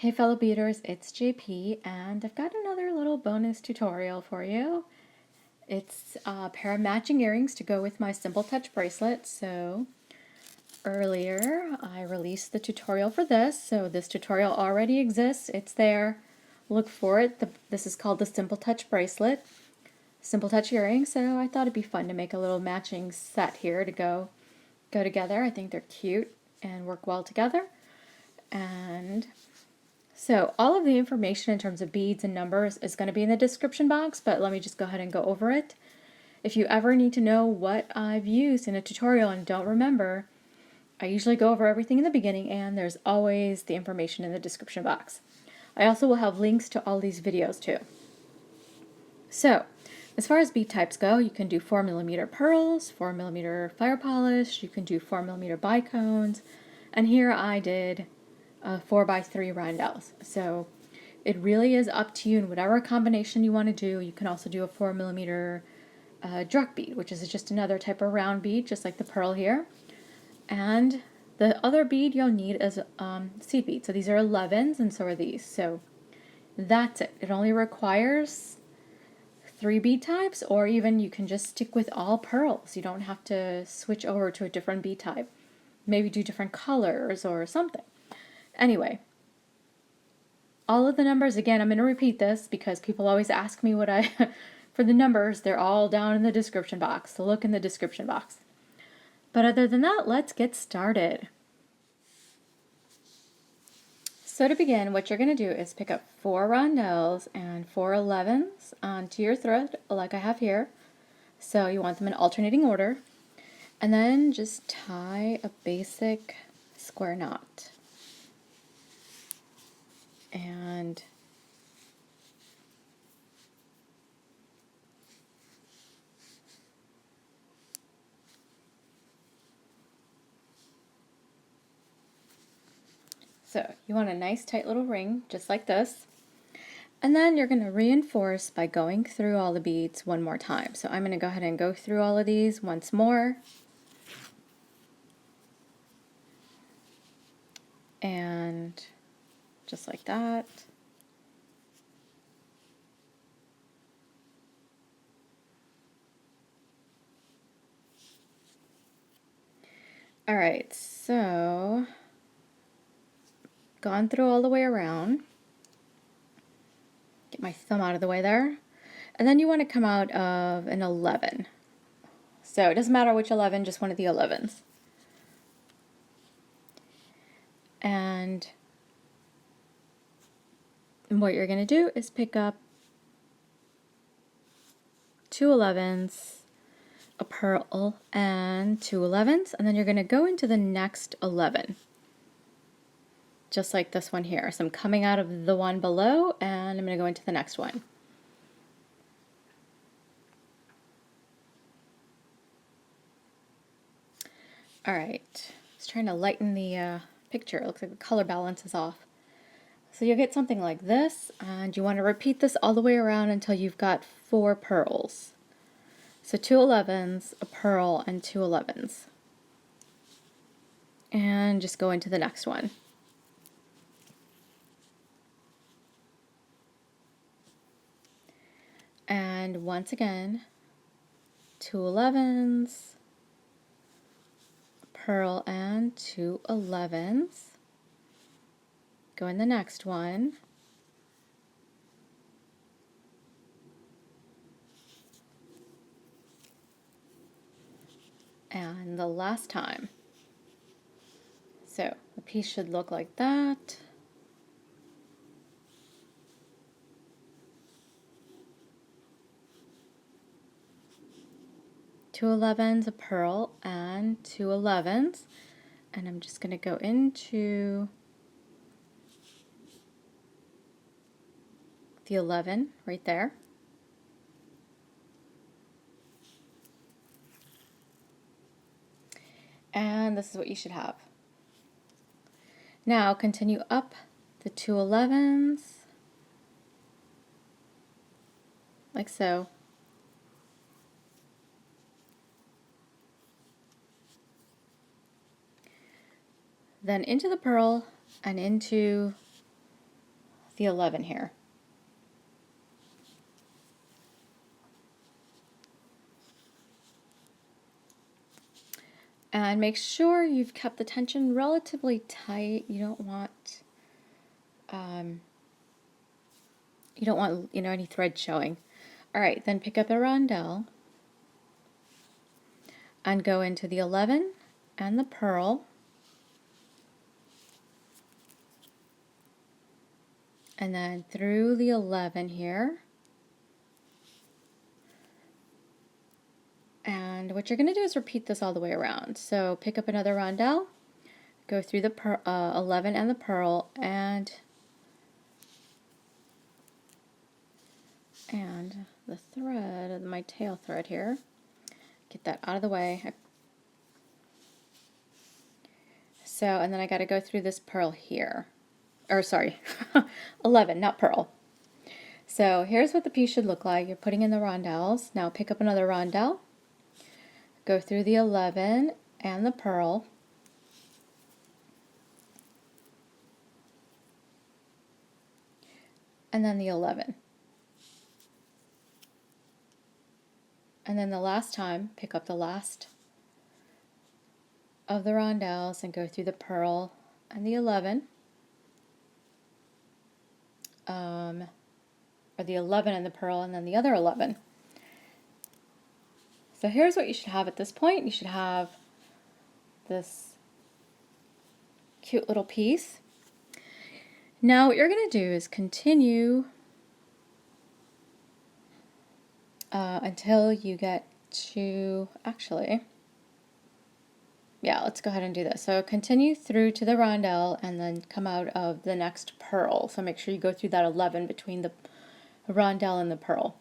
Hey fellow beaders, it's JP and I've got another little bonus tutorial for you. It's a pair of matching earrings to go with my Simple Touch bracelet. So earlier I released the tutorial for this, so this tutorial already exists. It's there. Look for it. This is called the Simple Touch bracelet, Simple Touch earrings. So I thought it'd be fun to make a little matching set here to go together. I think they're cute and work well together. And so all of the information in terms of beads and numbers is going to be in the description box, but let me just go ahead and go over it. If you ever need to know what I've used in a tutorial and don't remember, I usually go over everything in the beginning and there's always the information in the description box. I also will have links to all these videos too. So, as far as bead types go, you can do 4mm pearls, 4mm fire polish, you can do 4mm bicones, and here I did 4x3 rondelles. So it really is up to you in whatever combination you want to do. You can also do a 4mm druck bead, which is just another type of round bead, just like the pearl here. And the other bead you'll need is seed bead. So these are 11s and so are these. So that's it. It only requires 3 bead types, or even you can just stick with all pearls. You don't have to switch over to a different bead type. Maybe do different colors or something. Anyway, all of the numbers, again, I'm going to repeat this because people always ask me what for the numbers, they're all down in the description box, so look in the description box. But other than that, let's get started. So to begin, what you're going to do is pick up 4 rondelles and 4 11s onto your thread, like I have here. So you want them in alternating order. And then just tie a basic square knot. And so you want a nice tight little ring, just like this. And then you're going to reinforce by going through all the beads one more time. So I'm going to go ahead and go through all of these once more. And just like that. All right, so gone through all the way around. Get my thumb out of the way there. And then you want to come out of an 11. So it doesn't matter which 11, just one of the 11s. And what you're going to do is pick up 2 11s, a pearl, and 2 11s, and then you're going to go into the next 11. Just like this one here. So I'm coming out of the one below and I'm going to go into the next one. Alright, I was trying to lighten the picture. It looks like the color balance is off. So you'll get something like this, and you want to repeat this all the way around until you've got 4 pearls. So 2 11s, a pearl, and 2 11s. And just go into the next one. And once again, 2 11s, pearl, and 2 11s. Go in the next one. And the last time. So the piece should look like that. Two 11s, a pearl, and 2 11s. And I'm just going to go into the 11 right there. And this is what you should have. Now continue up the 2 11s, like so. Then into the pearl and into the 11 here. And make sure you've kept the tension relatively tight. You don't want, any thread showing. All right, then pick up a rondelle and go into the 11 and the pearl. And then through the 11 here. And what you're going to do is repeat this all the way around. So pick up another rondelle, go through the 11 and the pearl, and the thread, my tail thread here, get that out of the way. So, and then I got to go through this pearl here. Or sorry, 11, not pearl. So here's what the piece should look like. You're putting in the rondelles. Now pick up another rondelle, go through the 11 and the pearl, and then the 11. And then the last time, pick up the last of the rondelles and go through the pearl and the 11. Or the 11 and the pearl and then the other 11. So here's what you should have at this point. You should have this cute little piece. Now what you're going to do is continue until you get to, actually, yeah, let's go ahead and do this. So continue through to the rondelle and then come out of the next pearl. So make sure you go through that 11 between the rondelle and the pearl.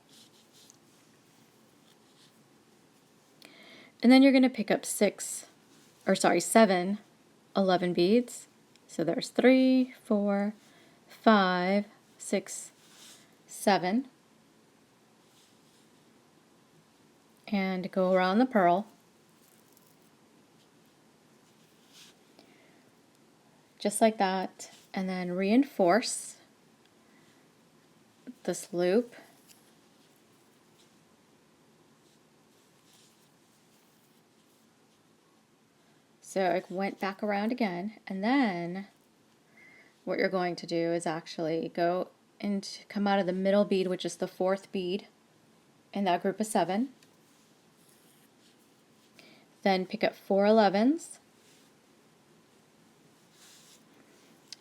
And then you're going to pick up 7 11 beads. So there's 3, 4, 5, 6, 7. And go around the pearl. Just like that. And then reinforce this loop. So I went back around again, and then what you're going to do is actually go and come out of the middle bead, which is the 4th bead in that group of 7. Then pick up 4 11s.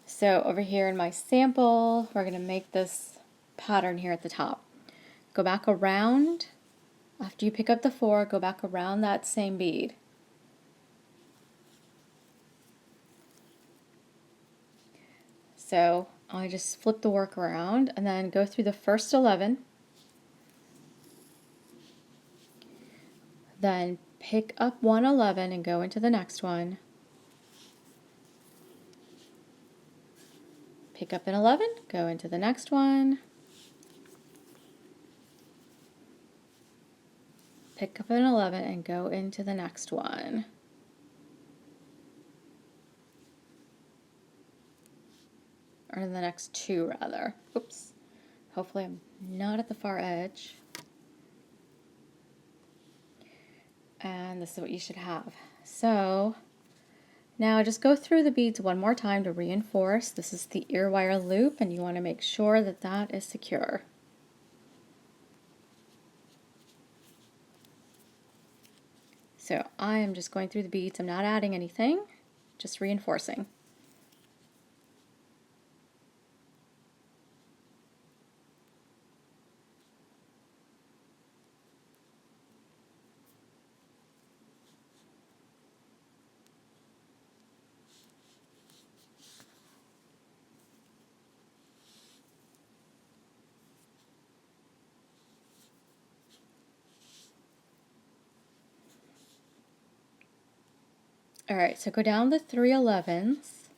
So over here in my sample, we're going to make this pattern here at the top. Go back around, after you pick up the 4, go back around that same bead. So I just flip the work around and then go through the first 11. Then pick up 1 11 and go into the next one. Pick up an 11, go into the next one. Pick up an 11 and go into the next one. Or the next 2 rather. Oops. Hopefully I'm not at the far edge. And this is what you should have. So now just go through the beads one more time to reinforce. This is the ear wire loop and you want to make sure that that is secure. So I am just going through the beads. I'm not adding anything, just reinforcing. All right, so go down the 3 11s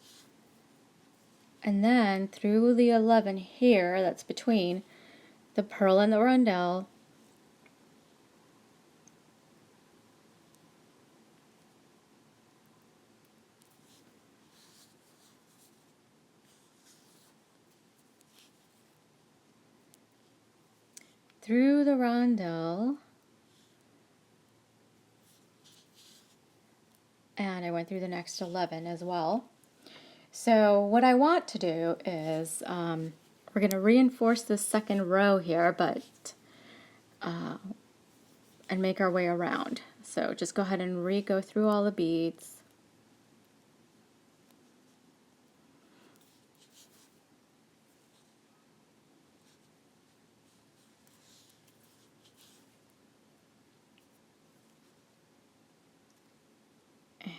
and then through the 11 here, that's between the pearl and the rondelle, through the rondelle, and I went through the next 11 as well. So what I want to do is we're going to reinforce this second row here, but and make our way around. So just go ahead and go through all the beads.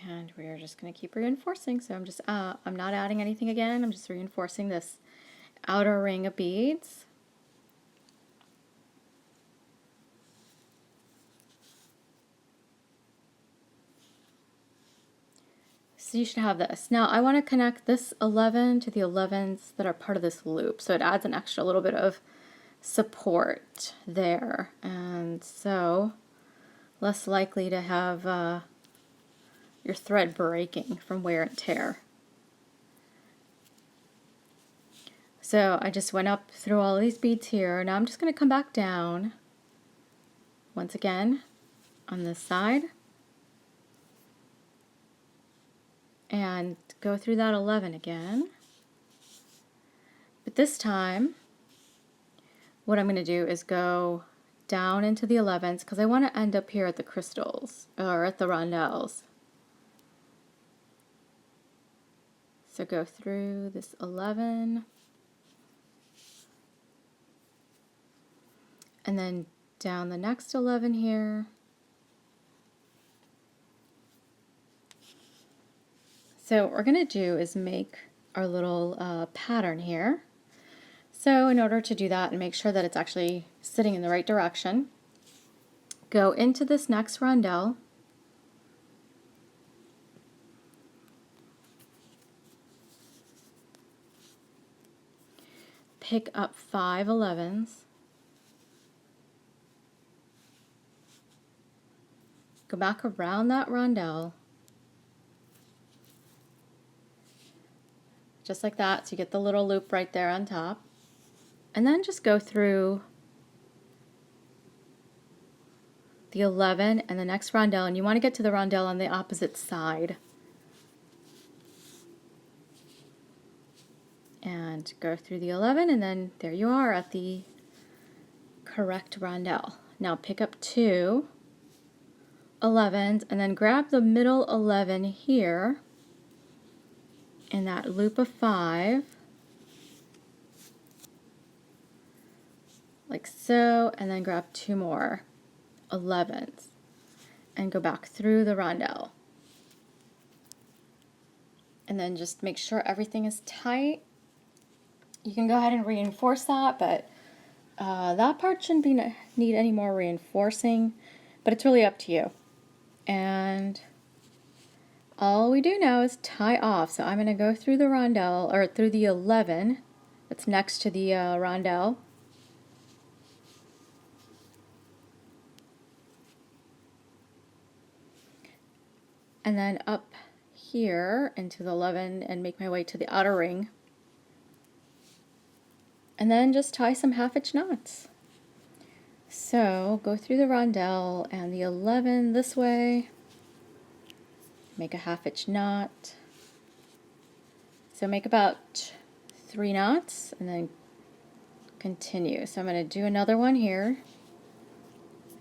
And we're just going to keep reinforcing. So I'm not adding anything again. I'm just reinforcing this outer ring of beads. So you should have this. Now I want to connect this 11 to the 11s that are part of this loop. So it adds an extra little bit of support there. And so less likely to have your thread breaking from wear and tear. So I just went up through all these beads here. Now I'm just going to come back down once again on this side and go through that 11 again. But this time what I'm going to do is go down into the 11s because I want to end up here at the crystals or at the rondelles. So go through this 11 and then down the next 11 here. So what we're going to do is make our little pattern here. So in order to do that and make sure that it's actually sitting in the right direction, go into this next rondelle, pick up 5 11s, go back around that rondelle, just like that, so you get the little loop right there on top, and then just go through the 11 and the next rondelle, and you want to get to the rondelle on the opposite side. And go through the 11 and then there you are at the correct rondelle. Now pick up 2 11s and then grab the middle 11 here in that loop of 5 like so, and then grab 2 more 11s and go back through the rondelle. And then just make sure everything is tight. You can go ahead and reinforce that, but that part shouldn't need any more reinforcing, but it's really up to you. And all we do now is tie off. So I'm going to go through the rondelle, or through the 11 that's next to the rondelle. And then up here into the 11 and make my way to the outer ring. And then just tie some half-inch knots. So go through the rondelle and the 11 this way, make a half-inch knot. So make about 3 knots and then continue. So I'm going to do another one here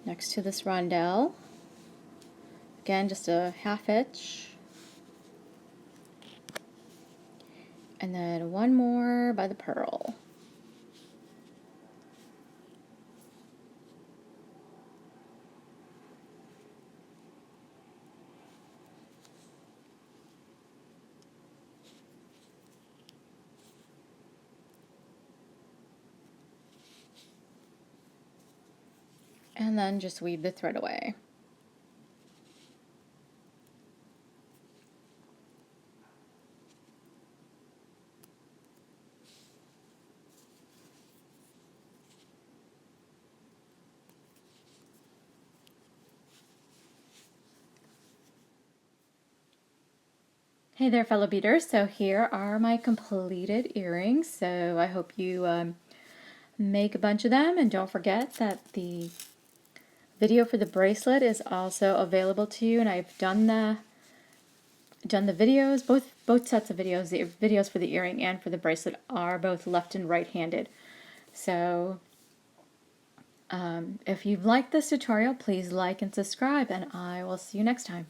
next to this rondelle. Again, just a half-inch. And then one more by the pearl. And then just weave the thread away. Hey there, fellow beaders. So here are my completed earrings. So I hope you make a bunch of them, and don't forget that the video for the bracelet is also available to you, and I've done the videos, both sets of videos. The videos for the earring and for the bracelet are both left and right-handed. So if you've liked this tutorial, please like and subscribe, and I will see you next time.